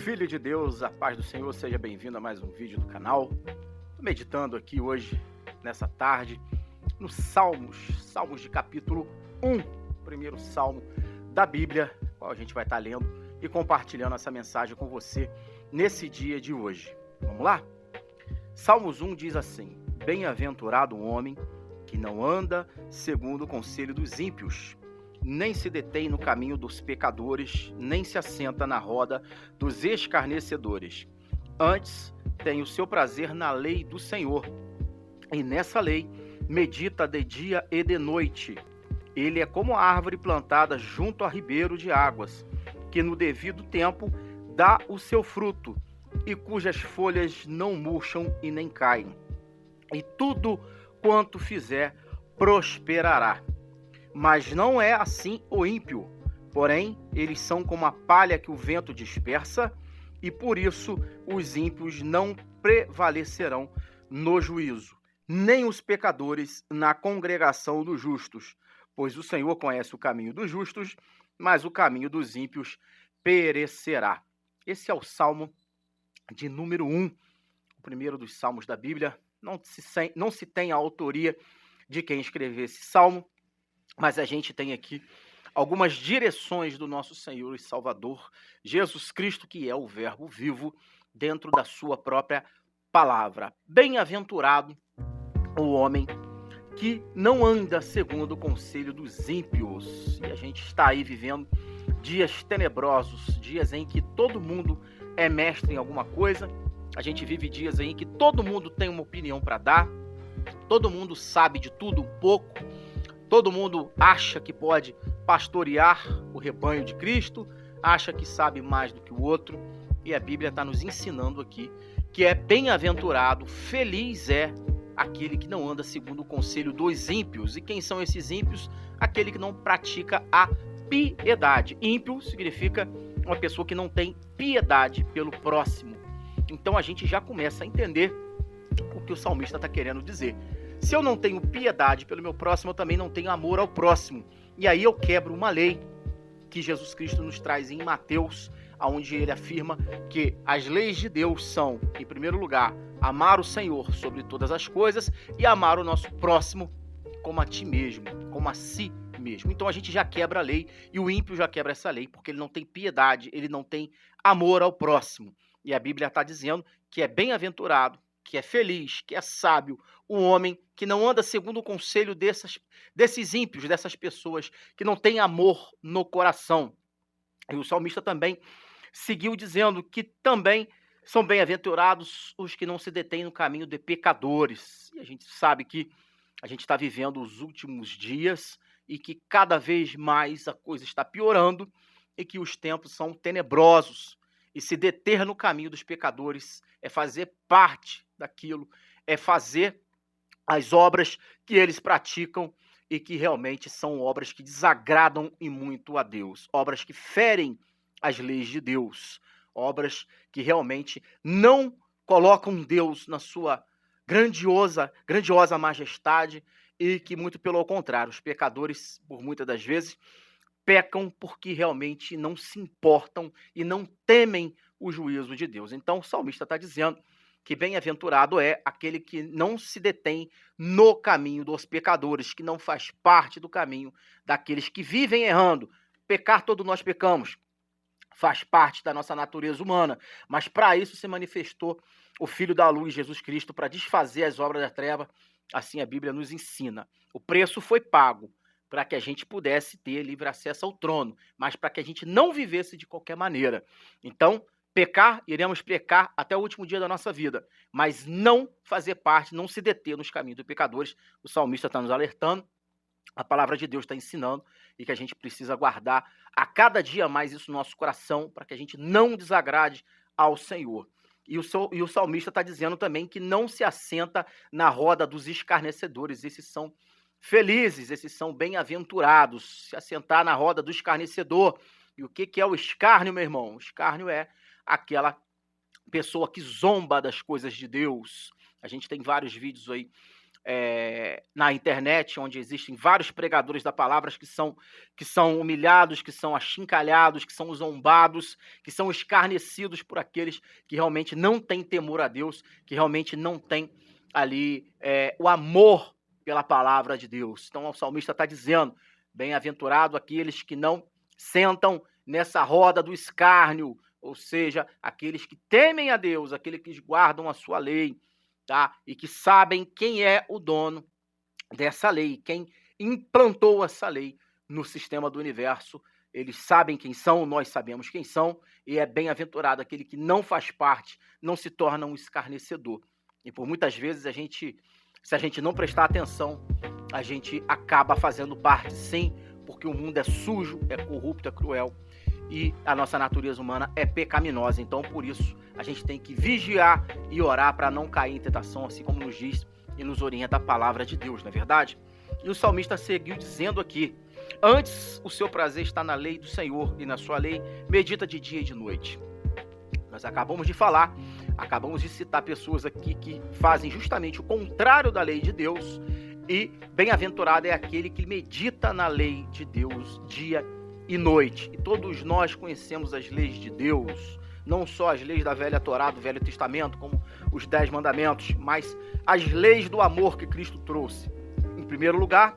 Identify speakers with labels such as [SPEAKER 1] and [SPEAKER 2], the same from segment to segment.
[SPEAKER 1] Filho de Deus, a paz do Senhor, seja bem-vindo a mais um vídeo do canal. Estou meditando aqui hoje, nessa tarde, nos Salmos de capítulo 1, o primeiro salmo da Bíblia, qual a gente vai estar lendo e compartilhando essa mensagem com você nesse dia de hoje. Vamos lá? Salmos 1 diz assim: Bem-aventurado o homem que não anda segundo o conselho dos ímpios, nem se detém no caminho dos pecadores, nem se assenta na roda dos escarnecedores. Antes, tem o seu prazer na lei do Senhor, e nessa lei medita de dia e de noite. Ele é como a árvore plantada junto a ribeiro de águas, que no devido tempo dá o seu fruto, e cujas folhas não murcham e nem caem. E tudo quanto fizer prosperará. Mas não é assim o ímpio, porém, eles são como a palha que o vento dispersa, e por isso os ímpios não prevalecerão no juízo, nem os pecadores na congregação dos justos, pois o Senhor conhece o caminho dos justos, mas o caminho dos ímpios perecerá. Esse é o Salmo de número 1, o primeiro dos salmos da Bíblia. Não se tem a autoria de quem escreveu esse salmo, mas a gente tem aqui algumas direções do nosso Senhor e Salvador, Jesus Cristo, que é o Verbo vivo, dentro da sua própria palavra. Bem-aventurado o homem que não anda segundo o conselho dos ímpios. E a gente está aí vivendo dias tenebrosos, dias em que todo mundo é mestre em alguma coisa. A gente vive dias aí em que todo mundo tem uma opinião para dar, todo mundo sabe de tudo um pouco, todo mundo acha que pode pastorear o rebanho de Cristo, acha que sabe mais do que o outro, e a Bíblia está nos ensinando aqui que é bem-aventurado, feliz é aquele que não anda segundo o conselho dos ímpios. E quem são esses ímpios? Aquele que não pratica a piedade. Ímpio significa uma pessoa que não tem piedade pelo próximo. Então a gente já começa a entender o que o salmista está querendo dizer. Se eu não tenho piedade pelo meu próximo, eu também não tenho amor ao próximo. E aí eu quebro uma lei que Jesus Cristo nos traz em Mateus, onde ele afirma que as leis de Deus são, em primeiro lugar, amar o Senhor sobre todas as coisas e amar o nosso próximo como a ti mesmo, como a si mesmo. Então a gente já quebra a lei e o ímpio já quebra essa lei, porque ele não tem piedade, ele não tem amor ao próximo. E a Bíblia está dizendo que é bem-aventurado, que é feliz, que é sábio, o homem que não anda segundo o conselho desses ímpios, dessas pessoas que não têm amor no coração. E o salmista também seguiu dizendo que também são bem-aventurados os que não se detêm no caminho de pecadores. E a gente sabe que a gente está vivendo os últimos dias e que cada vez mais a coisa está piorando e que os tempos são tenebrosos. E se deter no caminho dos pecadores é fazer parte daquilo, é fazer as obras que eles praticam e que realmente são obras que desagradam e muito a Deus, obras que ferem as leis de Deus, obras que realmente não colocam Deus na sua grandiosa majestade e que, muito pelo contrário, os pecadores, por muitas das vezes, pecam porque realmente não se importam e não temem o juízo de Deus. Então o salmista está dizendo que bem-aventurado é aquele que não se detém no caminho dos pecadores, que não faz parte do caminho daqueles que vivem errando. Pecar, todos nós pecamos, faz parte da nossa natureza humana, mas para isso se manifestou o Filho da Luz, Jesus Cristo, para desfazer as obras da treva. Assim a Bíblia nos ensina. O preço foi pago para que a gente pudesse ter livre acesso ao trono, mas para que a gente não vivesse de qualquer maneira. Então, pecar, iremos pecar até o último dia da nossa vida, mas não fazer parte, não se deter nos caminhos dos pecadores. O salmista está nos alertando, a palavra de Deus está ensinando e que a gente precisa guardar a cada dia mais isso no nosso coração para que a gente não desagrade ao Senhor. E o salmista está dizendo também que não se assenta na roda dos escarnecedores. Esses são felizes, esses são bem-aventurados. Se assentar na roda do escarnecedor. E o que é o escárnio, meu irmão? O escárnio é aquela pessoa que zomba das coisas de Deus. A gente tem vários vídeos aí na internet, onde existem vários pregadores da palavra que são humilhados, que são achincalhados, que são zombados, que são escarnecidos por aqueles que realmente não têm temor a Deus, que realmente não têm ali o amor pela palavra de Deus. Então o salmista está dizendo, bem-aventurado aqueles que não sentam nessa roda do escárnio, ou seja, aqueles que temem a Deus, aqueles que guardam a sua lei, tá? E que sabem quem é o dono dessa lei, quem implantou essa lei no sistema do universo. Eles sabem quem são, nós sabemos quem são, e é bem-aventurado aquele que não faz parte, não se torna um escarnecedor. E por muitas vezes se a gente não prestar atenção, a gente acaba fazendo parte, sim, porque o mundo é sujo, é corrupto, é cruel, e a nossa natureza humana é pecaminosa. Então, por isso, a gente tem que vigiar e orar para não cair em tentação, assim como nos diz e nos orienta a palavra de Deus, não é verdade? E o salmista seguiu dizendo aqui, antes o seu prazer está na lei do Senhor, e na sua lei medita de dia e de noite. Nós acabamos de falar, acabamos de citar pessoas aqui que fazem justamente o contrário da lei de Deus, e bem-aventurado é aquele que medita na lei de Deus dia e noite. E todos nós conhecemos as leis de Deus, não só as leis da velha Torá, do Velho Testamento, como os 10 mandamentos, mas as leis do amor que Cristo trouxe. Em primeiro lugar,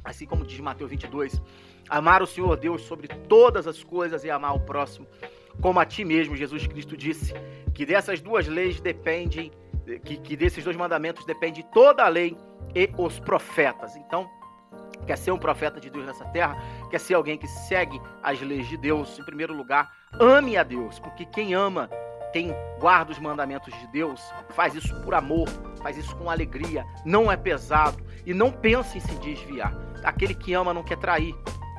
[SPEAKER 1] assim como diz Mateus 22, amar o Senhor Deus sobre todas as coisas e amar o próximo como a ti mesmo. Jesus Cristo disse que dessas duas leis dependem, que desses 2 mandamentos depende toda a lei e os profetas. Então, quer ser um profeta de Deus nessa terra, quer ser alguém que segue as leis de Deus, em primeiro lugar, ame a Deus, porque quem ama, quem guarda os mandamentos de Deus, faz isso por amor, faz isso com alegria, não é pesado e não pensa em se desviar. Aquele que ama não quer trair,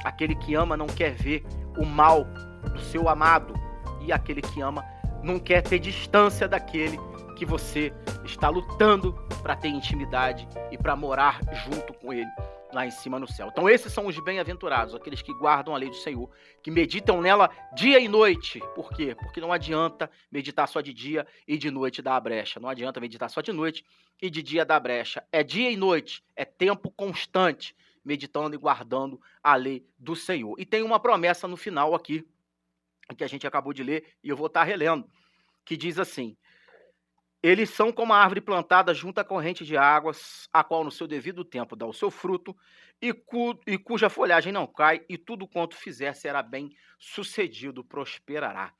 [SPEAKER 1] aquele que ama não quer ver o mal do seu amado, e aquele que ama não quer ter distância daquele que você está lutando para ter intimidade e para morar junto com ele lá em cima no céu. Então esses são os bem-aventurados, aqueles que guardam a lei do Senhor, que meditam nela dia e noite. Por quê? Porque não adianta meditar só de dia e de noite dar a brecha. Não adianta meditar só de noite e de dia dar a brecha. É dia e noite, é tempo constante, meditando e guardando a lei do Senhor. E tem uma promessa no final aqui, que a gente acabou de ler, e eu vou estar relendo, que diz assim: eles são como a árvore plantada junto à corrente de águas, a qual no seu devido tempo dá o seu fruto, e cuja folhagem não cai, e tudo quanto fizer será bem sucedido, prosperará.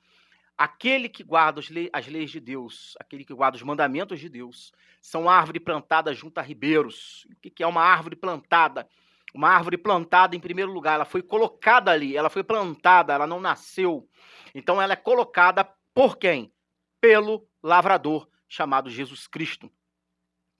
[SPEAKER 1] Aquele que guarda as leis de Deus, aquele que guarda os mandamentos de Deus, são árvore plantada junto a ribeiros. O que é uma árvore plantada? Uma árvore plantada, em primeiro lugar, ela foi colocada ali, ela foi plantada, ela não nasceu. Então ela é colocada por quem? Pelo lavrador, chamado Jesus Cristo.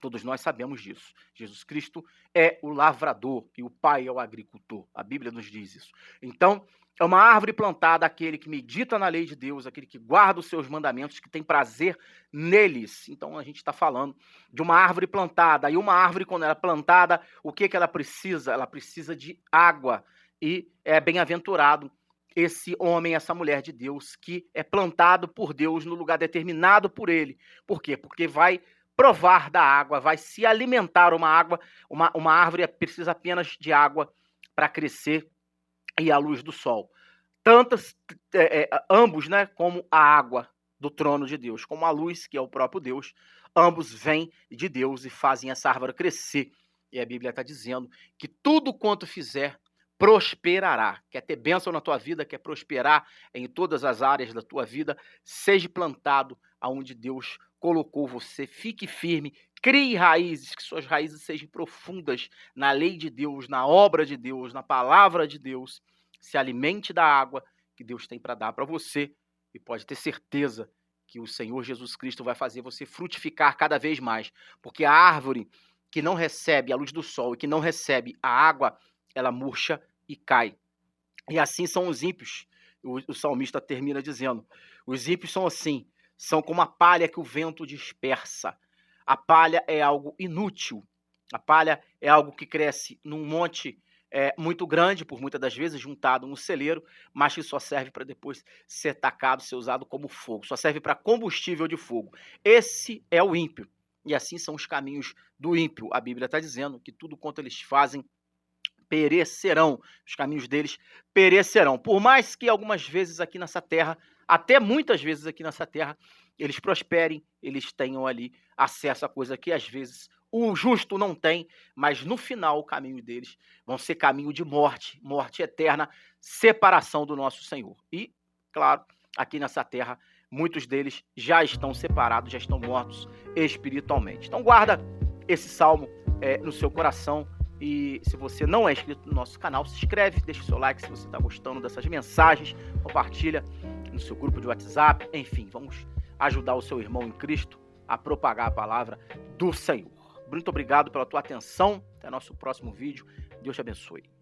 [SPEAKER 1] Todos nós sabemos disso. Jesus Cristo é o lavrador e o Pai é o agricultor. A Bíblia nos diz isso. Então, é uma árvore plantada, aquele que medita na lei de Deus, aquele que guarda os seus mandamentos, que tem prazer neles. Então, a gente está falando de uma árvore plantada. E uma árvore, quando ela é plantada, o que ela precisa? Ela precisa de água. E é bem-aventurado esse homem, essa mulher de Deus, que é plantado por Deus no lugar determinado por ele. Por quê? Porque vai provar da água, vai se alimentar. Uma árvore precisa apenas de água para crescer e a luz do sol. Ambos, né, como a água do trono de Deus, como a luz, que é o próprio Deus, ambos vêm de Deus e fazem essa árvore crescer. E a Bíblia está dizendo que tudo quanto fizer, prosperará. Quer ter bênção na tua vida, quer prosperar em todas as áreas da tua vida, seja plantado aonde Deus colocou você, fique firme, crie raízes, que suas raízes sejam profundas na lei de Deus, na obra de Deus, na palavra de Deus. Se alimente da água que Deus tem para dar para você e pode ter certeza que o Senhor Jesus Cristo vai fazer você frutificar cada vez mais, porque a árvore que não recebe a luz do sol e que não recebe a água, ela murcha e cai. E assim são os ímpios. O salmista termina dizendo, os ímpios são assim, são como a palha que o vento dispersa. A palha é algo inútil. A palha é algo que cresce num monte muito grande, por muitas das vezes juntado no celeiro, mas que só serve para depois ser tacado, ser usado como fogo. Só serve para combustível de fogo. Esse é o ímpio. e assim são os caminhos do ímpio. A Bíblia está dizendo que tudo quanto eles fazem perecerão, os caminhos deles perecerão. Por mais que algumas vezes aqui nessa terra, até muitas vezes aqui nessa terra, eles prosperem, eles tenham ali acesso a coisa que às vezes o justo não tem, mas no final o caminho deles vão ser caminho de morte, morte eterna, separação do nosso Senhor. E, claro, aqui nessa terra, muitos deles já estão separados, já estão mortos espiritualmente. Então guarda esse salmo no seu coração. E se você não é inscrito no nosso canal, se inscreve, deixa o seu like se você está gostando dessas mensagens, compartilha no seu grupo de WhatsApp, enfim, vamos ajudar o seu irmão em Cristo a propagar a palavra do Senhor. Muito obrigado pela tua atenção, até nosso próximo vídeo, Deus te abençoe.